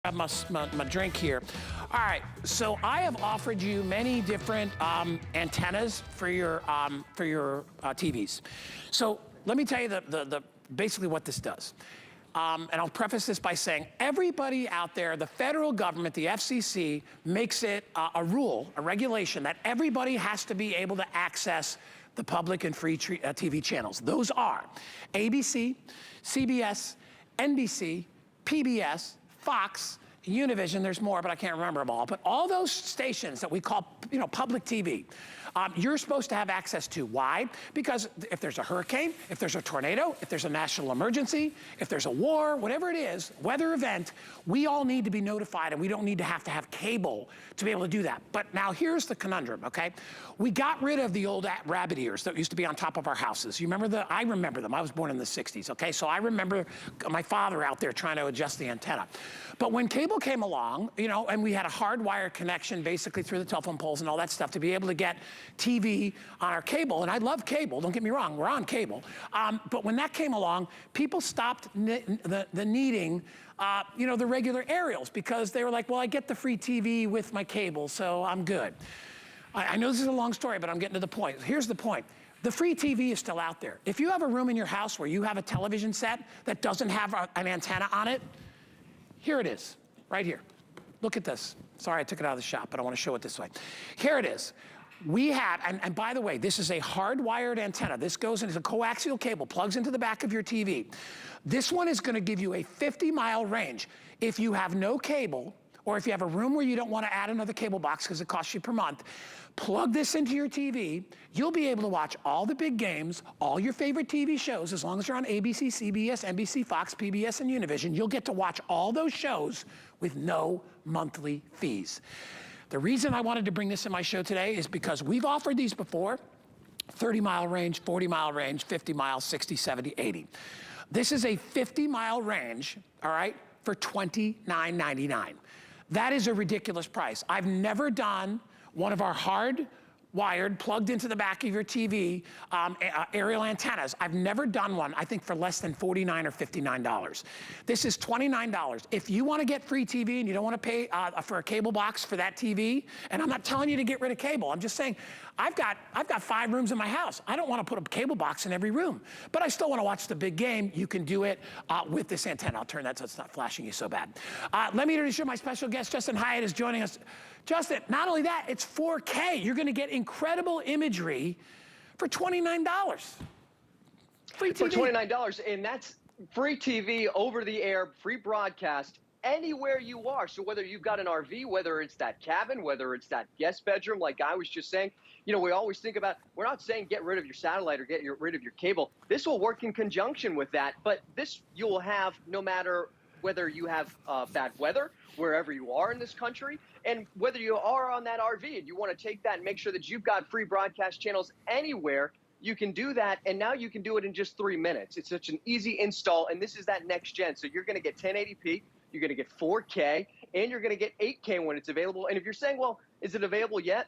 Grab my drink here. All right, so I have offered you many different antennas for your TVs. So let me tell you basically what this does. And I'll preface this by saying everybody out there, the federal government, the FCC, makes it a rule, a regulation, that everybody has to be able to access the public and free TV channels. Those are ABC, CBS, NBC, PBS, Fox, Univision, there's more, but I can't remember them all. But all those stations that we call, public TV, you're supposed to have access to. Why? Because if there's a hurricane, if there's a tornado, if there's a national emergency, if there's a war, whatever it is, weather event, we all need to be notified, and we don't need to have cable to be able to do that. But now here's the conundrum, okay? We got rid of the old rabbit ears that used to be on top of our houses. You remember I remember them. I was born in the 60s, okay? So I remember my father out there trying to adjust the antenna. But when cable came along, and we had a hardwired connection basically through the telephone poles and all that stuff to be able to get TV on our cable, and I love cable, don't get me wrong, we're on cable. But when that came along, people stopped needing the regular aerials, because they were like, well, I get the free TV with my cable, so I'm good. I know this is a long story, but I'm getting to the point. Here's the point. The free TV is still out there. If you have a room in your house where you have a television set that doesn't have an antenna on it, here it is, right here. Look at this. Sorry, I took it out of the shop, but I want to show it this way. Here it is. We have, and by the way, this is a hardwired antenna. This goes into a coaxial cable, plugs into the back of your TV. This one is going to give you a 50-mile range. If you have no cable, or if you have a room where you don't want to add another cable box because it costs you per month, plug this into your TV. You'll be able to watch all the big games, all your favorite TV shows, as long as they're on ABC, CBS, NBC, Fox, PBS, and Univision. You'll get to watch all those shows with no monthly fees. The reason I wanted to bring this in my show today is because we've offered these before: 30-mile range, 40-mile range, 50 miles, 60, 70, 80. This is a 50-mile range, all right, for $29.99. That is a ridiculous price. I've never done one of our hard-wired, plugged into the back of your TV aerial antennas. I've never done one, I think, for less than $49 or $59. This is $29. If you want to get free TV and you don't want to pay for a cable box for that TV, and I'm not telling you to get rid of cable, I'm just saying, I've got 5 rooms in my house. I don't want to put a cable box in every room, but I still want to watch the big game. You can do it with this antenna. I'll turn that so it's not flashing you so bad. Let me introduce you to my special guest. Justin Hyatt is joining us. Justin, not only that, it's 4K. You're going to get incredible imagery for $29. Free TV. For $29, and that's free TV, over the air, free broadcast, anywhere you are. So whether you've got an RV, whether it's that cabin, whether it's that guest bedroom, like I was just saying, we always think about, we're not saying get rid of your satellite or get rid of your cable. This will work in conjunction with that, but this you will have no matter whether you have bad weather, wherever you are in this country, and whether you are on that RV and you want to take that and make sure that you've got free broadcast channels anywhere, you can do that, and now you can do it in just 3 minutes. It's such an easy install, and this is that next gen. So you're going to get 1080p, you're going to get 4K, and you're going to get 8K when it's available. And if you're saying, well, is it available yet?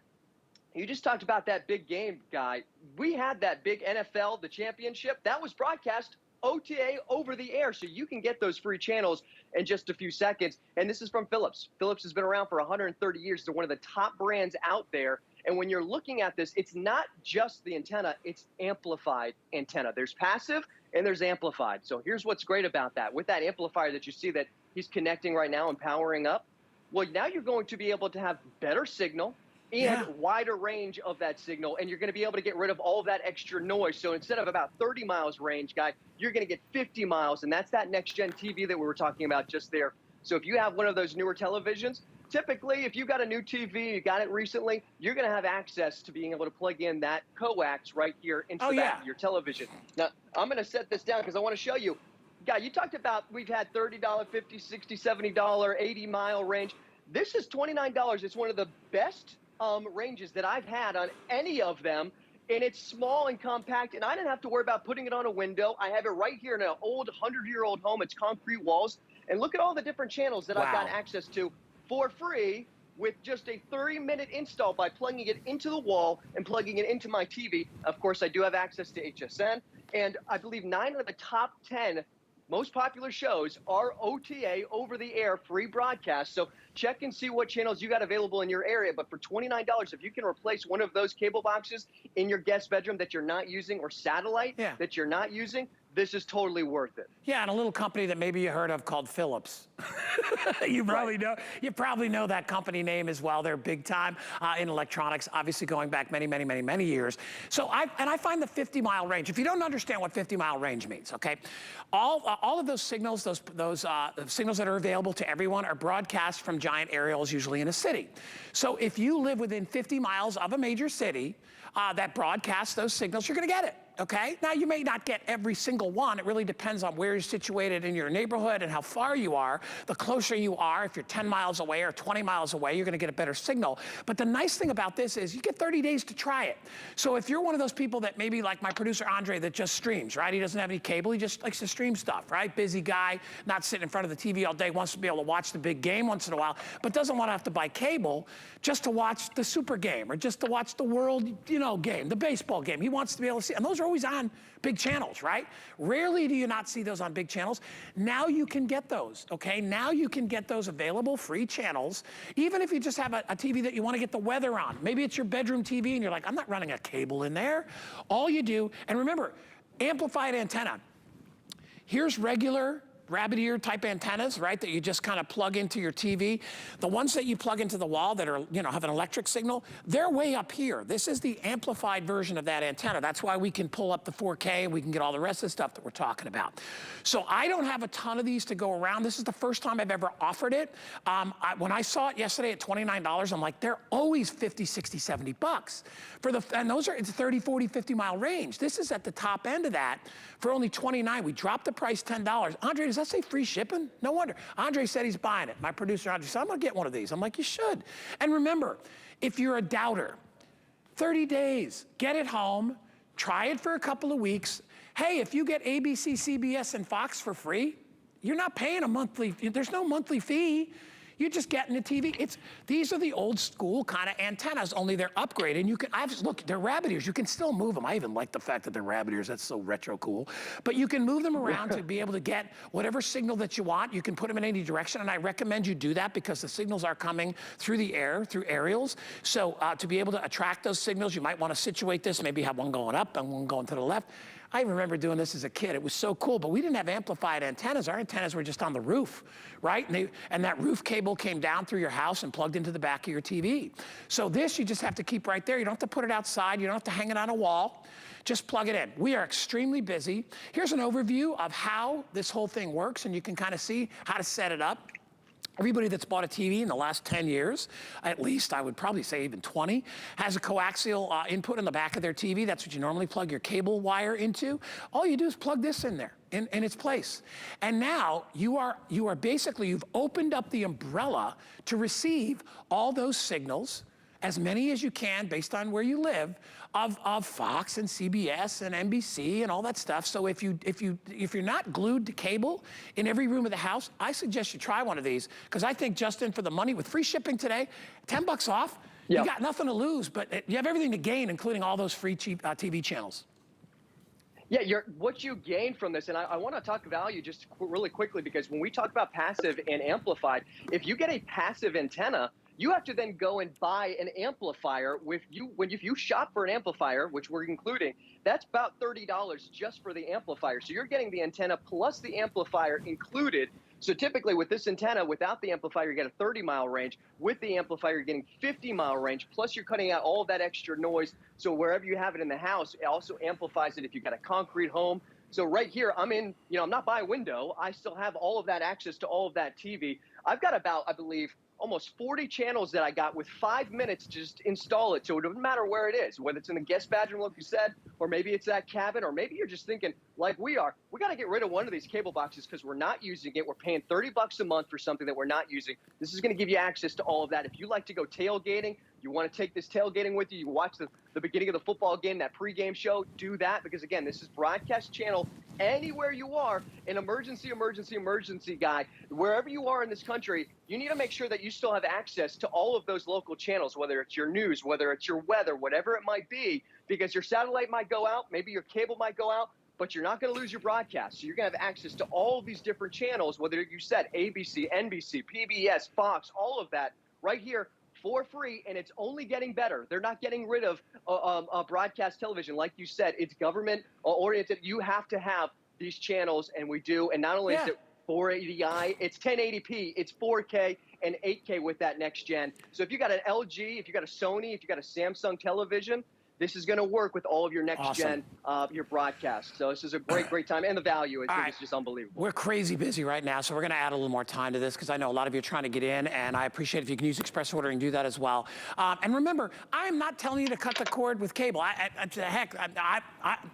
You just talked about that big game, guy. We had that big NFL, the championship. That was broadcast OTA, over the air, so you can get those free channels in just a few seconds. And this is from Philips. Philips has been around for 130 years. They're one of the top brands out there. And when you're looking at this, it's not just the antenna, it's amplified antenna. There's passive and there's amplified. So here's what's great about that. With that amplifier that you see that he's connecting right now and powering up, well, now you're going to be able to have better signal and wider range of that signal, and you're going to be able to get rid of all of that extra noise. So instead of about 30 miles range, guy, you're going to get 50 miles, and that's that next-gen TV that we were talking about just there. So if you have one of those newer televisions, typically, if you've got a new TV, you got it recently, you're going to have access to being able to plug in that coax right here into your television. Now, I'm going to set this down because I want to show you. Guy, you talked about we've had $30, $50, $60, $70, 80-mile range. This is $29. It's one of the best ranges that I've had on any of them, and it's small and compact, and I didn't have to worry about putting it on a window. I have it right here in an old 100-year-old home. It's concrete walls, and look at all the different channels that I've got access to for free with just a 30-minute install by plugging it into the wall and plugging it into my TV. Of course, I do have access to HSN, and I believe 9 of the top 10 most popular shows are OTA, over the air, free broadcast. So check and see what channels you got available in your area. But for $29, if you can replace one of those cable boxes in your guest bedroom that you're not using, or satellite that you're not using, this is totally worth it. Yeah, and a little company that maybe you heard of called Philips. You probably know that company name as well. They're big time in electronics, obviously going back many, many, many, many years. So I find the 50-mile range. If you don't understand what 50-mile range means, okay, all of those signals, those signals that are available to everyone are broadcast from giant aerials, usually in a city. So if you live within 50 miles of a major city that broadcasts those signals, you're going to get it. Okay? Now, you may not get every single one. It really depends on where you're situated in your neighborhood and how far you are. The closer you are, if you're 10 miles away or 20 miles away, you're going to get a better signal. But the nice thing about this is you get 30 days to try it. So if you're one of those people that maybe like my producer, Andre, that just streams, right? He doesn't have any cable. He just likes to stream stuff, right? Busy guy, not sitting in front of the TV all day, wants to be able to watch the big game once in a while, but doesn't want to have to buy cable just to watch the Super Game or just to watch the World, game, the baseball game. He wants to be able to see, and those are always on big channels, right? Rarely do you not see those on big channels. Now you can get those, okay? Now you can get those available, free channels, even if you just have a TV that you want to get the weather on. Maybe it's your bedroom TV and you're like, I'm not running a cable in there. All you do, and remember, amplified antenna. Here's regular rabbit ear type antennas, right, that you just kind of plug into your TV. The ones that you plug into the wall that are, have an electric signal, they're way up here. This is the amplified version of that antenna. That's why we can pull up the 4K and we can get all the rest of the stuff that we're talking about. So I don't have a ton of these to go around. This is the first time I've ever offered it. When I saw it yesterday at $29, I'm like, they're always 50, 60, 70 bucks. And those are, it's 30, 40, 50 mile range. This is at the top end of that for only $29. We dropped the price $10. Andre, does that say free shipping? No wonder. Andre said he's buying it. My producer, Andre, said, I'm gonna get one of these. I'm like, you should. And remember, if you're a doubter, 30 days, get it home, try it for a couple of weeks. Hey, if you get ABC, CBS, and Fox for free, you're not paying a monthly, there's no monthly fee. You're just getting a TV. These are the old school kind of antennas, only they're upgraded. Look, they're rabbit ears. You can still move them. I even like the fact that they're rabbit ears. That's so retro cool. But you can move them around to be able to get whatever signal that you want. You can put them in any direction, and I recommend you do that because the signals are coming through the air, through aerials. So to be able to attract those signals, you might want to situate this, maybe have one going up and one going to the left. I even remember doing this as a kid. It was so cool, but we didn't have amplified antennas. Our antennas were just on the roof, right? And that roof cable came down through your house and plugged into the back of your TV. So this, you just have to keep right there. You don't have to put it outside. You don't have to hang it on a wall. Just plug it in. We are extremely busy. Here's an overview of how this whole thing works, and you can kind of see how to set it up. Everybody that's bought a TV in the last 10 years, at least, I would probably say even 20, has a coaxial input in the back of their TV. That's what you normally plug your cable wire into. All you do is plug this in there, in its place. And now you are basically, you've opened up the umbrella to receive all those signals, as many as you can based on where you live, of Fox and CBS and NBC and all that stuff. So if you're not glued to cable in every room of the house, I suggest you try one of these, because I think, Justin, for the money with free shipping today, 10 bucks off, you got nothing to lose, but you have everything to gain, including all those free cheap TV channels. Yeah, what you gain from this, and I want to talk value just really quickly, because when we talk about passive and amplified, if you get a passive antenna, you have to then go and buy an amplifier. If you shop for an amplifier, which we're including, that's about $30 just for the amplifier. So you're getting the antenna plus the amplifier included. So typically with this antenna, without the amplifier, you get a 30-mile range. With the amplifier, you're getting 50-mile range, plus you're cutting out all of that extra noise. So wherever you have it in the house, it also amplifies it if you've got a concrete home. So right here, I'm not by a window. I still have all of that access to all of that TV. I've got about, I believe, almost 40 channels that I got with 5 minutes to just install it. So it doesn't matter where it is, whether it's in the guest bedroom, like you said, or maybe it's that cabin, or maybe you're just thinking, like we are, we got to get rid of one of these cable boxes because we're not using it. We're paying 30 bucks a month for something that we're not using. This is going to give you access to all of that. If you like to go tailgating, you want to take this tailgating with you, you watch the beginning of the football game, that pregame show, do that, because again, this is broadcast channel anywhere you are, an emergency guy, wherever you are in this country, you need to make sure that you still have access to all of those local channels, whether it's your news, whether it's your weather, whatever it might be, because your satellite might go out, maybe your cable might go out, but you're not going to lose your broadcast. So you're going to have access to all of these different channels, whether you said ABC, NBC, PBS, Fox, all of that right here for free, and it's only getting better. They're not getting rid of broadcast television. Like you said, it's government oriented. You have to have these channels, and we do. And not only is it 480i, it's 1080p, it's 4K and 8K with that next gen. So if you got an LG, if you got a Sony, if you got a Samsung television, this is going to work with all of your next gen, your broadcast. So this is a great time, and the value is just unbelievable. We're crazy busy right now, so we're going to add a little more time to this because I know a lot of you are trying to get in, and I appreciate if you can use express ordering, do that as well. And remember, I'm not telling you to cut the cord with cable.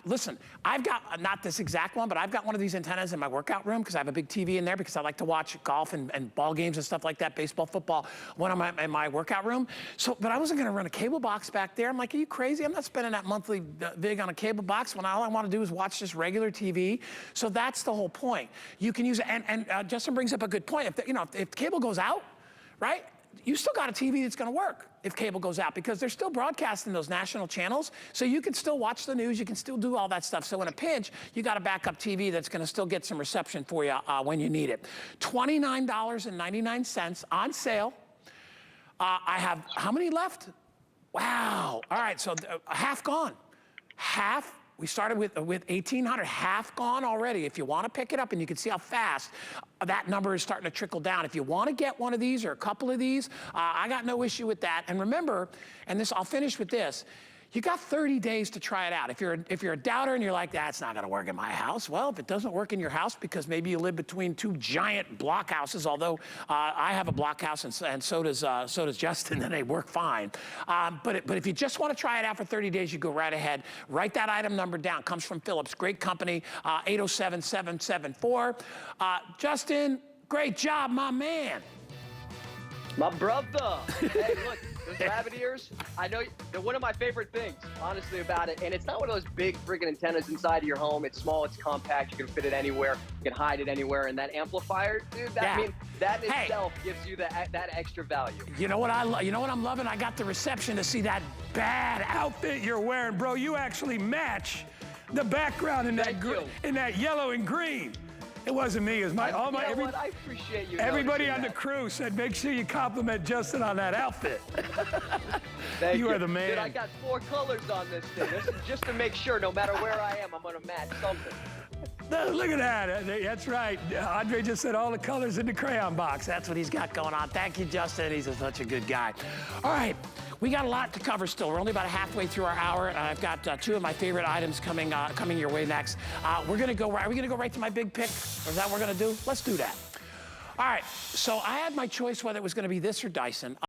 Listen, I've got, not this exact one, but I've got one of these antennas in my workout room because I have a big TV in there because I like to watch golf and ball games and stuff like that, baseball, football, when I'm in my workout room. So, but I wasn't going to run a cable box back there. I'm like, are you crazy? I'm not spending that monthly vig on a cable box when all I want to do is watch just regular TV. So that's the whole point. You can use it, and Justin brings up a good point. If cable goes out, right? You still got a TV that's going to work if cable goes out because they're still broadcasting those national channels. So you can still watch the news. You can still do all that stuff. So in a pinch, you got a backup TV that's going to still get some reception for you when you need it. $29.99 on sale. I have how many left? Wow. All right, so half gone. Half. We started with 1,800, half gone already. If you want to pick it up, and you can see how fast that number is starting to trickle down. If you want to get one of these or a couple of these, I got no issue with that. And remember, and this, I'll finish with this. You got 30 days to try it out. If you're a doubter and you're like, that's not gonna work in my house, well, if it doesn't work in your house because maybe you live between two giant block houses, although I have a block house and so does Justin, and they work fine. But if you just wanna try it out for 30 days, you go right ahead. Write that item number down. Comes from Philips, great company, 807-774. Justin, great job, my man. My brother. Hey, look, those rabbit ears, I know they're one of my favorite things, honestly, about it. And it's not one of those big friggin' antennas inside of your home. It's small, it's compact, you can fit it anywhere, you can hide it anywhere. And that amplifier, dude, that itself gives you that extra value. You know what I'm loving? I got the reception to see that bad outfit you're wearing, bro. You actually match the background in that yellow and green. It wasn't me. It was I appreciate you. Everybody on the crew said, make sure you compliment Justin on that outfit. Thank you. You are the man. Dude, I got 4 colors on this thing. This is just to make sure, no matter where I am, I'm going to match something. Look at that. That's right. Andre just said all the colors in the crayon box. That's what he's got going on. Thank you, Justin. He's such a good guy. All right. We got a lot to cover still. We're only about halfway through our hour. I've got 2 of my favorite items coming your way next. We're gonna go. Are we gonna go right to my big pick? Or is that what we're gonna do? Let's do that. All right. So I had my choice whether it was gonna be this or Dyson.